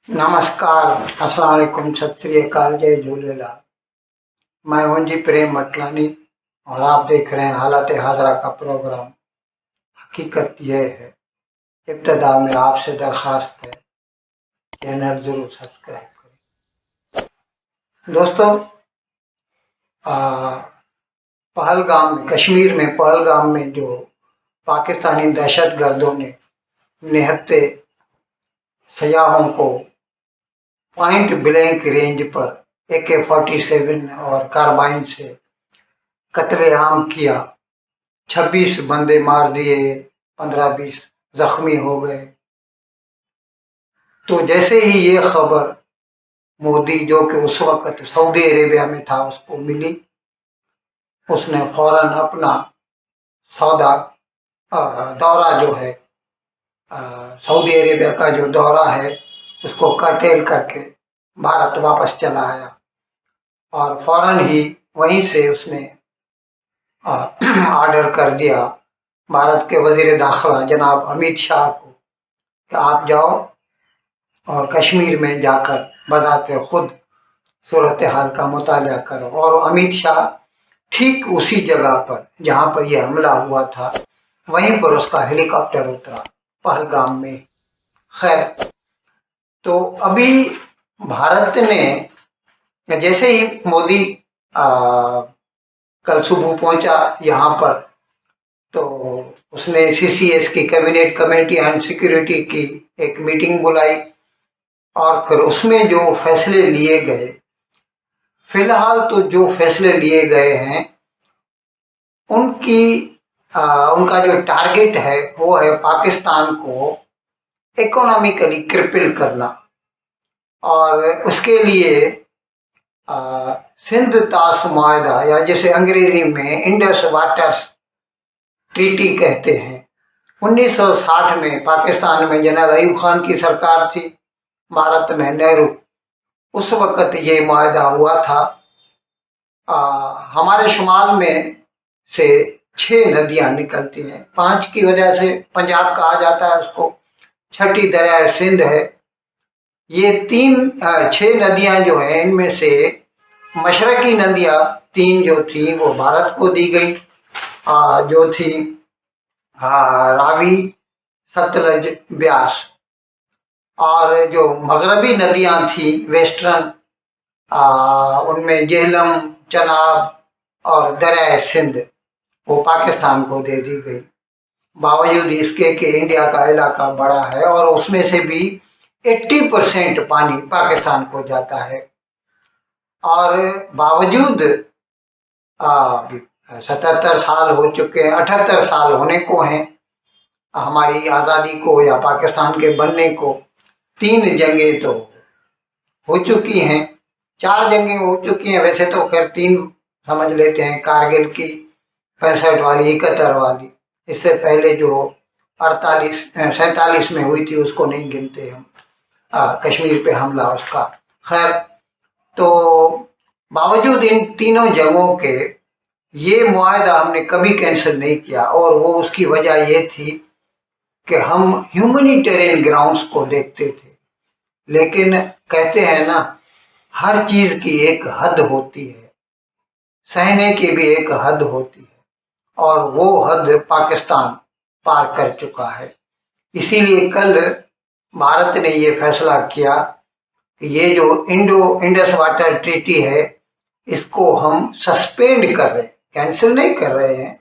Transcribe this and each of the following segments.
नमस्कार, अस्सलाम वालेकुम, सत श्री अकाल, जय झूलेलाल। मैं हूं जी प्रेम मटलानी और आप देख रहे हैं हालत हाजरा का प्रोग्राम। हकीकत यह है, इब्तदा में आपसे दरख्वास्त है, चैनल जरूर सब्सक्राइब करें। दोस्तों, पहलगाम में, कश्मीर में पहलगाम में जो पाकिस्तानी दहशतगर्दों ने निहत्ते सयाहों को पॉइंट ब्लैंक रेंज पर AK-47 और कार्बाइन से कत्लेआम किया, 26 बंदे मार दिए, 15-20 जख्मी हो गए। तो जैसे ही ये खबर मोदी, जो कि उस वक्त सऊदी अरेबिया में था, उसको मिली, उसने फौरन अपना सौदा दौरा जो है, सऊदी अरेबिया का जो दौरा है, उसको कर्टेल करके भारत वापस चला आया और फौरन ही वहीं से उसने ऑर्डर कर दिया भारत के वजीर दाखिला जनाब अमित शाह को कि आप जाओ और कश्मीर में जाकर बजाते खुद सूरत हाल का मुताला करो। और अमित शाह ठीक उसी जगह पर जहाँ पर यह हमला हुआ था, वहीं पर उसका हेलीकॉप्टर उतरा, पहलगाम में। खैर, तो अभी भारत ने, जैसे ही मोदी कल सुबह पहुंचा यहाँ पर, तो उसने CCS की, कैबिनेट कमेटी ऑन सिक्योरिटी की एक मीटिंग बुलाई और फिर उसमें जो फैसले लिए गए, फिलहाल तो जो फैसले लिए गए हैं उनका जो टारगेट है वो है पाकिस्तान को इकोनॉमिकली क्रिपल करना। और उसके लिए सिंध तास मुआहदा, या जैसे अंग्रेजी में इंडस वाटर्स ट्रीटी कहते हैं, 1960 में पाकिस्तान में जनरल अयूब खान की सरकार थी, भारत में नेहरू, उस वक्त ये मुआहदा हुआ था। हमारे शुमाल में से 6 नदियां निकलती हैं, 5 की वजह से पंजाब कहा जाता है उसको, छठी दरिया सिंध है। ये 6 नदियां जो हैं, इनमें से मशरकी नदियां 3 जो थी वो भारत को दी गई, जो थी रावी, सतलज, ब्यास। और जो मगरबी नदियां थी वेस्टर्न, उनमें झेलम, चनाब और दरिया सिंध, वो पाकिस्तान को दे दी गई। बावजूद इसके कि इंडिया का इलाका बड़ा है और उसमें से भी 80% पानी पाकिस्तान को जाता है। और बावजूद 77 साल हो चुके हैं, 78 साल होने को हैं हमारी आज़ादी को या पाकिस्तान के बनने को। 3 जंगें तो हो चुकी हैं, 4 जंगें हो चुकी हैं वैसे तो, खैर 3 समझ लेते हैं, कारगिल की 65 वाली, 71 वाली, इससे पहले जो 47 में हुई थी उसको नहीं गिनते हम, कश्मीर पे हमला उसका। खैर, तो बावजूद इन तीनों जगहों के ये मुआहदा हमने कभी कैंसिल नहीं किया, और वो उसकी वजह ये थी कि हम ह्यूमैनिटेरियन ग्राउंड्स को देखते थे। लेकिन कहते हैं ना, हर चीज की एक हद होती है, सहने की भी एक हद होती है, और वो हद पाकिस्तान पार कर चुका है। इसीलिए कल भारत ने ये फैसला किया कि ये जो इंडस वाटर ट्रीटी है, इसको हम सस्पेंड कर रहे हैं, कैंसिल नहीं कर रहे हैं,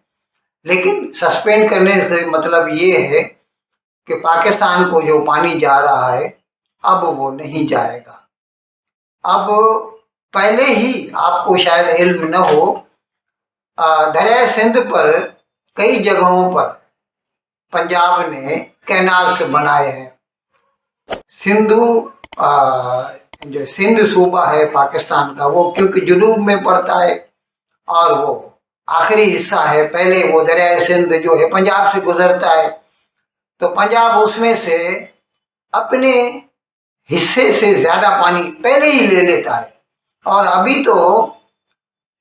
लेकिन सस्पेंड करने से मतलब ये है कि पाकिस्तान को जो पानी जा रहा है अब वो नहीं जाएगा। अब पहले ही आपको शायद इल्म न हो, दरिया सिंध पर कई जगहों पर पंजाब ने कैनाल्स बनाए हैं। सिंधु जो सिंध सूबा है पाकिस्तान का, वो क्योंकि जुनूब में पड़ता है और वो आखिरी हिस्सा है, पहले वो दरिया सिंध जो है पंजाब से गुजरता है, तो पंजाब उसमें से अपने हिस्से से ज्यादा पानी पहले ही ले लेता है। और अभी तो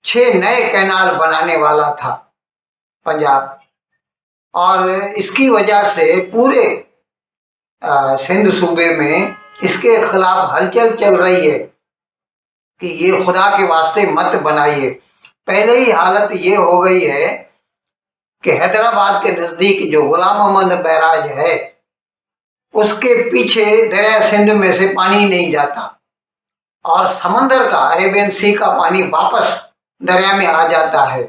6 नए कैनाल बनाने वाला था पंजाब, और इसकी वजह से पूरे सिंध सूबे में اس کے خلاف ہلچل چل رہی ہے کہ یہ خدا کے واسطے مت بنائیے۔ پہلے ہی حالت یہ ہو گئی ہے کہ حیدرآباد کے نزدیک جو غلام محمد بیراج ہے اس کے پیچھے دریا سندھ میں سے پانی نہیں جاتا، اور سمندر کا عربین سی کا پانی واپس دریا میں آ جاتا ہے،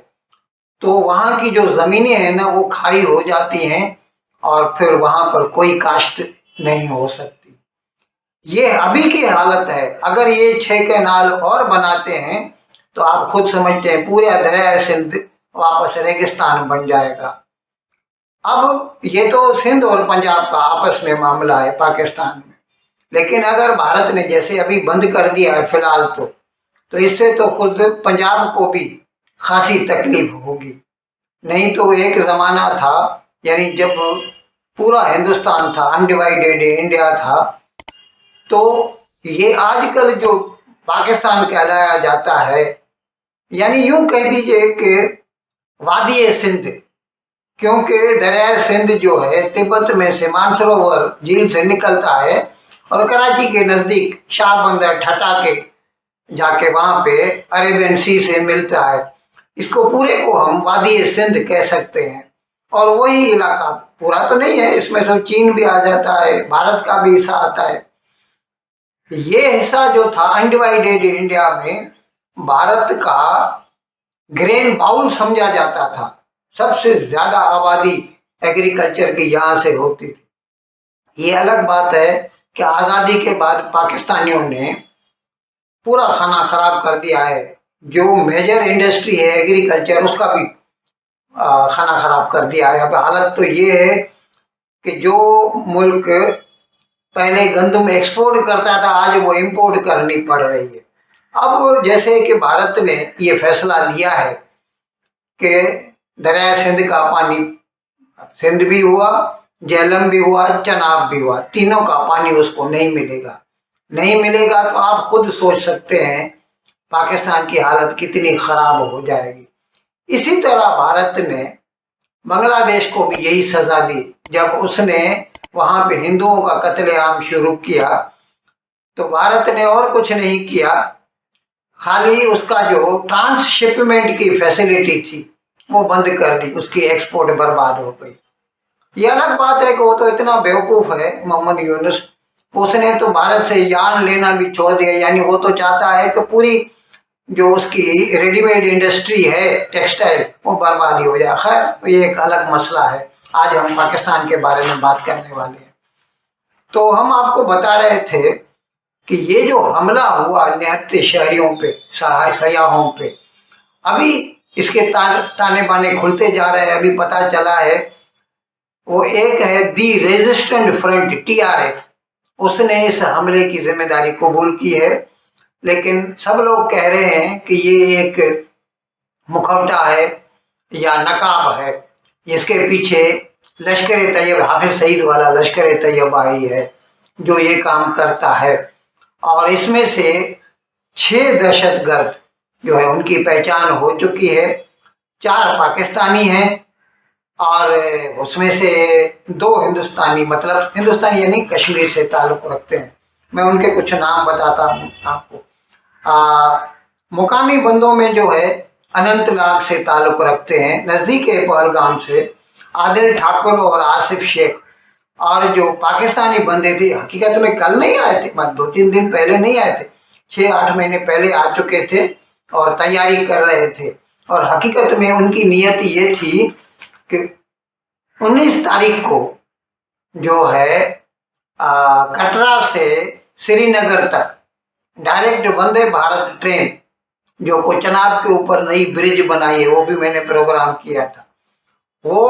تو وہاں کی جو زمینیں ہیں نا وہ کھاری ہو جاتی ہیں اور پھر وہاں پر کوئی کاشت نہیں ہو سکتی۔ یہ ابھی کی حالت ہے۔ اگر یہ 6 کینال اور بناتے ہیں تو آپ خود سمجھتے ہیں پورا دریا سندھ واپس ریگستان بن جائے گا۔ اب یہ تو سندھ اور پنجاب کا آپس میں معاملہ ہے پاکستان میں، لیکن اگر بھارت نے جیسے ابھی بند کر دیا ہے فی الحال تو اس سے تو خود پنجاب کو بھی خاصی تکلیف ہوگی۔ نہیں تو ایک زمانہ تھا، یعنی جب پورا ہندوستان تھا، انڈیوائیڈیڈ انڈیا تھا، تو یہ آج کل جو پاکستان کہلایا جاتا ہے، یعنی یوں کہہ دیجئے کہ وادی سندھ، کیونکہ دریا سندھ جو ہے تبت میں سے مانسروور جھیل سے نکلتا ہے اور کراچی کے نزدیک شاہ بندر ٹھٹا کے جا کے وہاں پہ عربین سی سے ملتا ہے۔ اس کو پورے کو ہم وادی سندھ کہہ سکتے ہیں، اور وہی علاقہ پورا تو نہیں ہے، اس میں سے چین بھی آ جاتا ہے، بھارت کا بھی حصہ آتا ہے۔ یہ حصہ جو تھا انڈیوائیڈیڈ انڈیا میں بھارت کا گرین باؤل سمجھا جاتا تھا، سب سے زیادہ آبادی ایگریکلچر کی یہاں سے ہوتی تھی۔ یہ الگ بات ہے کہ آزادی کے بعد پاکستانیوں نے پورا کھانا خراب کر دیا ہے، جو میجر انڈسٹری ہے ایگریکلچر اس کا بھی کھانا خراب کر دیا ہے۔ اب حالت تو یہ ہے کہ جو ملک پہلے گندم ایکسپورٹ کرتا تھا آج وہ امپورٹ کرنی پڑ رہی ہے۔ اب جیسے کہ بھارت نے یہ فیصلہ لیا ہے کہ دریا سندھ کا پانی، سندھ بھی ہوا، جہلم بھی ہوا، چناب بھی ہوا، تینوں کا پانی اس کو نہیں ملے گا۔ نہیں ملے گا تو آپ خود سوچ سکتے ہیں پاکستان کی حالت کتنی خراب ہو جائے گی۔ اسی طرح بھارت نے بنگلہ دیش کو بھی یہی سزا دی۔ جب اس نے وہاں پہ ہندوؤں کا قتل عام شروع کیا تو بھارت نے اور کچھ نہیں کیا، خالی اس کا جو ٹرانس شپمنٹ کی فیسلٹی تھی وہ بند کر دی، اس کی ایکسپورٹ برباد ہو گئی۔ یہ الگ بات ہے کہ وہ تو اتنا بیوقوف ہے محمد یونس، اس نے تو بھارت سے یارن لینا بھی چھوڑ دیا، یعنی وہ تو چاہتا ہے کہ پوری جو اس کی ریڈی میڈ انڈسٹری ہے ٹیکسٹائل وہ برباد ہی ہو جائے۔ خیر یہ ایک الگ مسئلہ ہے، آج ہم پاکستان کے بارے میں بات کرنے والے ہیں۔ تو ہم آپ کو بتا رہے تھے کہ یہ جو حملہ ہوا نہتے شہریوں پہ، سیاحوں پہ، ابھی اس کے تانے بانے کھلتے جا رہے ہیں۔ ابھی پتہ چلا ہے وہ ایک ہے دی ریزسٹنٹ فرنٹ TRF، اس نے اس حملے کی ذمہ داری قبول کی ہے، لیکن سب لوگ کہہ رہے ہیں کہ یہ ایک مکھوٹا ہے یا نقاب ہے، جس کے پیچھے لشکر طیب، حافظ سعید والا لشکر طیبہ ہی ہے جو یہ کام کرتا ہے۔ اور اس میں سے 6 دہشت گرد جو ہے ان کی پہچان ہو چکی ہے، 4 پاکستانی ہیں اور اس میں سے 2 ہندوستانی، مطلب ہندوستانی یعنی کشمیر سے تعلق رکھتے ہیں۔ میں ان کے کچھ نام بتاتا ہوں آپ کو۔ مقامی بندوں میں جو ہے اننت ناگ سے تعلق رکھتے ہیں، نزدیک ہے پہلگام سے، عادل ٹھاکر اور آصف شیخ۔ اور جو پاکستانی بندے تھے حقیقت میں کل نہیں آئے تھے، 2-3 دن پہلے نہیں آئے تھے، 6-8 مہینے پہلے آ چکے تھے اور تیاری کر رہے تھے۔ اور حقیقت میں ان کی نیت یہ تھی کہ 19 تاریخ کو جو ہے کٹرا سے سری نگر تک ڈائریکٹ وندے بھارت ٹرین جو کو چناب کے اوپر نئی برج بنائی ہے، وہ بھی میں نے پروگرام کیا تھا، وہ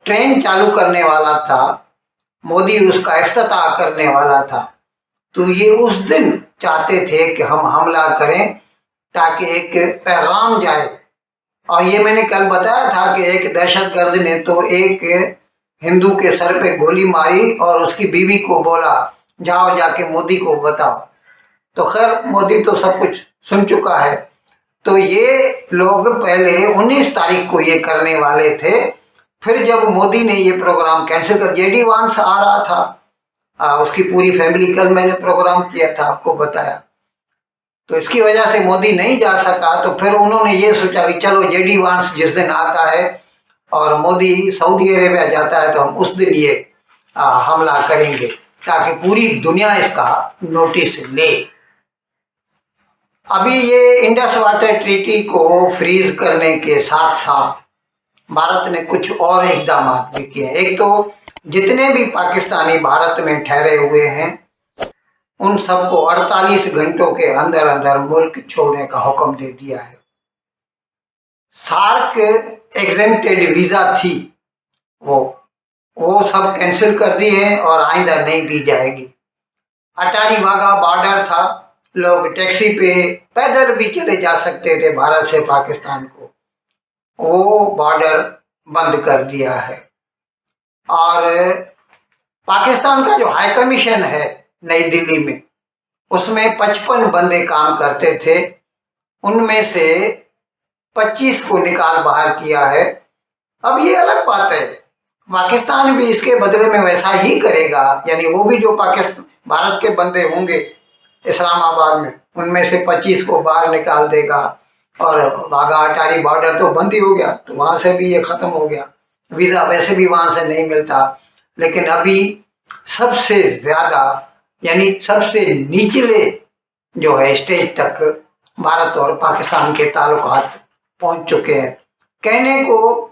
ٹرین چالو کرنے والا تھا، مودی اس کا افتتاح کرنے والا تھا۔ تو یہ اس دن چاہتے تھے کہ ہم حملہ کریں تاکہ ایک پیغام جائے۔ اور یہ میں نے کل بتایا تھا کہ ایک دہشت گرد نے تو ایک ہندو کے سر پہ گولی ماری اور اس کی بیوی کو بولا جاؤ جا کے مودی کو بتاؤ۔ تو خیر مودی تو سب کچھ سن چکا ہے۔ تو یہ لوگ پہلے 19 تاریخ کو یہ کرنے والے تھے، پھر جب مودی نے یہ پروگرام کینسل کر، JD وانس آ رہا تھا उसकी पूरी फैमिली, कल मैंने प्रोग्राम किया था, आपको बताया। तो इसकी वजह से मोदी नहीं जा सका, तो फिर उन्होंने ये सोचा कि चलो जेडी वांस जिस दिन आता है और मोदी सऊदी अरेबिया जाता है तो हम उस दिन ये हमला करेंगे, ताकि पूरी दुनिया इसका नोटिस ले। अभी ये इंडस वाटर ट्रीटी को फ्रीज करने के साथ साथ भारत ने कुछ और इकदाम भी किए हैं। एक तो जितने भी पाकिस्तानी भारत में ठहरे हुए हैं उन सबको 48 घंटों के अंदर अंदर मुल्क छोड़ने का हुक्म दे दिया है। सार्क एग्जेम्प्टेड वीजा थी वो सब कैंसिल कर दी है और आइंदा नहीं दी जाएगी। अटारी वाघा बॉर्डर था, लोग टैक्सी पे पैदल भी चले जा सकते थे भारत से पाकिस्तान को, वो बॉर्डर बंद कर दिया है। और पाकिस्तान का जो हाई कमीशन है नई दिल्ली में, उसमें 55 बंदे काम करते थे, उनमें से 25 को निकाल बाहर किया है। अब ये अलग बात है, पाकिस्तान भी इसके बदले में वैसा ही करेगा, यानी वो भी जो पाकिस्तान भारत के बंदे होंगे इस्लामाबाद में, उनमें से 25 को बाहर निकाल देगा। और वाघा अटारी बॉर्डर तो बंद ही हो गया, तो वहां से भी ये खत्म हो गया, वीजा वैसे भी वहां से नहीं मिलता। लेकिन अभी सबसे ज्यादा, यानी सबसे निचले जो है स्टेज तक भारत और पाकिस्तान के ताल्लुकात पहुंच चुके हैं। कहने को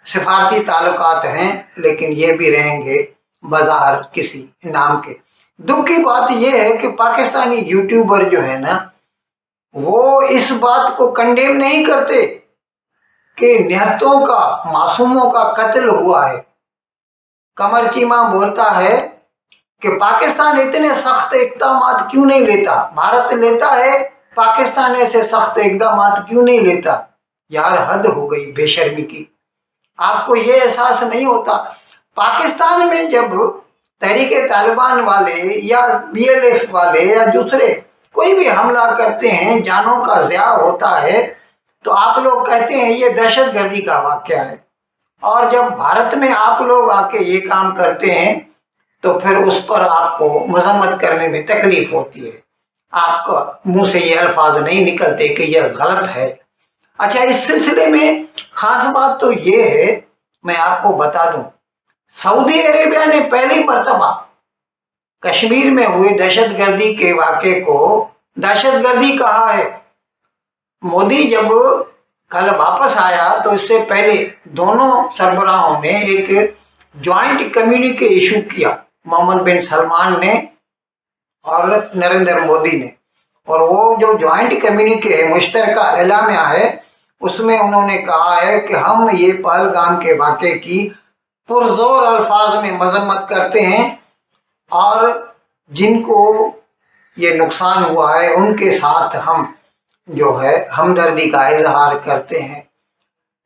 सिफारती ताल्लुकात हैं, लेकिन ये भी रहेंगे बाजार किसी नाम के। दुख की बात यह है कि पाकिस्तानी यूट्यूबर जो है ना, वो इस बात को कंडेम नहीं करते कि निहत्तों का, मासूमों का कत्ल हुआ है। कमर चीमा बोलता है कि पाकिस्तान इतने सख्त इकदाम क्यों नहीं लेता, भारत लेता है, पाकिस्तान ऐसे सख्त इकदाम क्यों नहीं लेता। यार हद हो गई बेशर्मी की, आपको ये एहसास नहीं होता। पाकिस्तान में जब तहरीके तालिबान वाले या बीएलएफ वाले या दूसरे कोई भी हमला करते हैं, जानों का ज़िया होता है, तो आप लोग कहते हैं ये दहशतगर्दी का वाक़या है। और जब भारत में आप लोग आके ये काम करते हैं तो फिर उस पर आपको मजम्मत करने में तकलीफ होती है, आपको मुंह से ये अल्फाज नहीं निकलते कि यह गलत है। अच्छा, इस सिलसिले में खास बात तो ये है, मैं आपको बता दूं, सऊदी अरेबिया ने पहली मर्तबा कश्मीर में हुए दहशतगर्दी के वाक़े को दहशतगर्दी कहा है। मोदी जब कल वापस आया तो इससे पहले दोनों सरबराहों ने एक ज्वाइंट कम्युनिके इशू किया, मोहम्मद बिन सलमान ने और नरेंद्र मोदी ने। और वो जो ज्वाइंट कम्युनिके है, मुश्तरका एलामिया है, उसमें उन्होंने कहा है कि हम ये पहलगाम के वाक़े की पुरजोर अल्फाज में मजम्मत करते हैं और जिनको ये नुकसान हुआ है उनके साथ हम जो है हमदर्दी का इजहार करते हैं।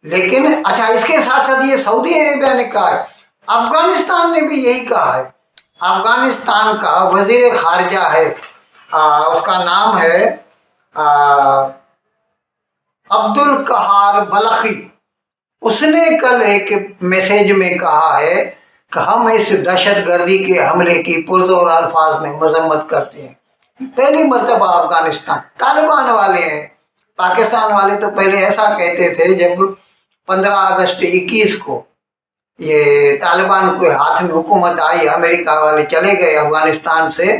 लेकिन अच्छा, इसके साथ साथ ये सऊदी अरेबिया ने कहा है, अफगानिस्तान ने भी यही कहा है। अफगानिस्तान का वजीर खारजा है, उसका नाम है अब्दुल कहार बलखी, उसने कल एक मैसेज में कहा है कि हम इस दहशतगर्दी के हमले की पुरजोर अल्फाज में मजम्मत करते हैं। पहली मर्तबा अफगानिस्तान, तालिबान वाले हैं, पाकिस्तान वाले तो पहले ऐसा कहते थे, जब 15 अगस्त 21 को ये तालिबान के हाथ में हुकूमत आई, अमेरिका वाले चले गए अफगानिस्तान से,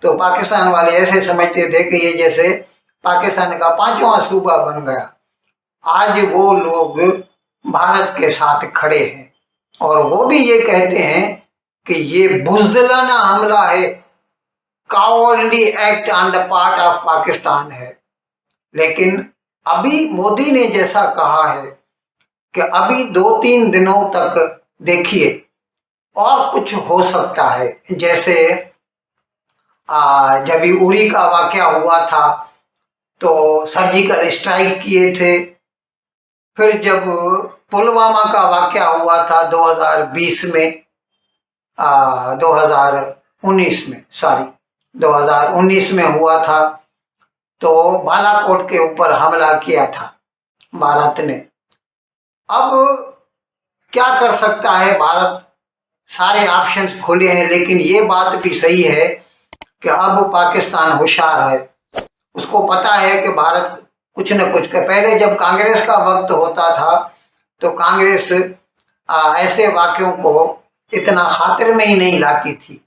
तो पाकिस्तान वाले ऐसे समझते थे कि ये जैसे पाकिस्तान का 5वां सूबा बन गया। आज वो लोग भारत के साथ खड़े हैं और वो भी ये कहते हैं कि ये बुज़दिलाना हमला है, cowardly act on the part of Pakistan है। लेकिन अभी मोदी ने जैसा कहा है कि अभी 2-3 दिनों तक देखिए और कुछ हो सकता है। जैसे जब उरी का वाक़या हुआ था तो सर्जिकल स्ट्राइक किए थे, फिर जब पुलवामा का वाक़या हुआ था 2020 में, 2019 में, 2019 में हुआ था, तो बालाकोट के ऊपर हमला किया था भारत ने। अब क्या कर सकता है भारत? सारे ऑप्शंस खुले हैं, लेकिन ये बात भी सही है कि अब पाकिस्तान होशियार है, उसको पता है कि भारत कुछ न कुछ कर। पहले जब कांग्रेस का वक्त होता था तो कांग्रेस ऐसे वाक्यों को इतना खातिर में ही नहीं लाती थी,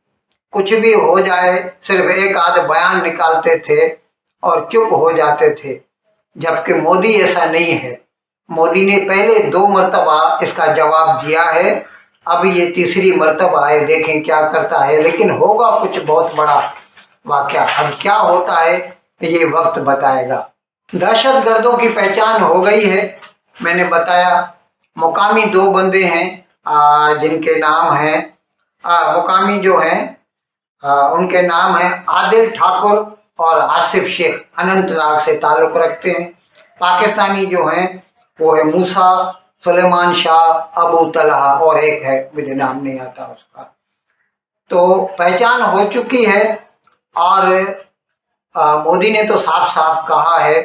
कुछ भी हो जाए सिर्फ एक आध बयान निकालते थे और चुप हो जाते थे। जबकि मोदी ऐसा नहीं है, मोदी ने पहले 2 मरतबा इसका जवाब दिया है, अब ये तीसरी मरतबा है, देखें क्या करता है। लेकिन होगा कुछ बहुत बड़ा वाकया, अब क्या होता है ये वक्त बताएगा। दहशत गर्दों की पहचान हो गई है, मैंने बताया। मुकामी 2 बंदे हैं जिनके नाम हैं, मुकामी जो हैं उनके नाम हैं आदिल ठाकुर और आसिफ शेख, अनंतनाग से ताल्लुक़ रखते हैं। पाकिस्तानी जो हैं वो है मूसा, सुलेमान शाह, अबू तलहा और एक है मुझे नाम नहीं आता उसका। तो पहचान हो चुकी है और मोदी ने तो साफ साफ कहा है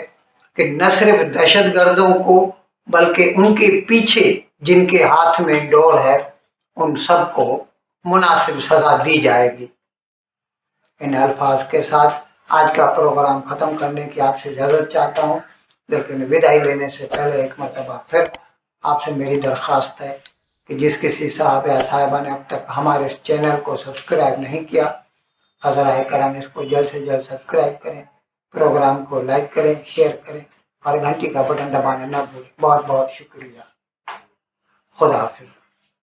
कि न सिर्फ दहशत गर्दों को बल्कि उनके पीछे जिनके हाथ में डोर है उन सबको मुनासिब सजा दी जाएगी। इन अल्फाज के साथ आज का प्रोग्राम ख़त्म करने की आपसे इजाज़त चाहता हूँ, लेकिन विदाई लेने से पहले एक मरतबा फिर आपसे मेरी दरख्वास्त है कि जिस किसी साहब या साहिबा ने अब तक हमारे इस चैनल को सब्सक्राइब नहीं किया, हज़राए करम इसको जल्द से जल्द सब्सक्राइब करें, प्रोग्राम को लाइक करें, शेयर करें और घंटी का बटन दबाना न भूलें। बहुत बहुत शुक्रिया। खुदा हाफिज़।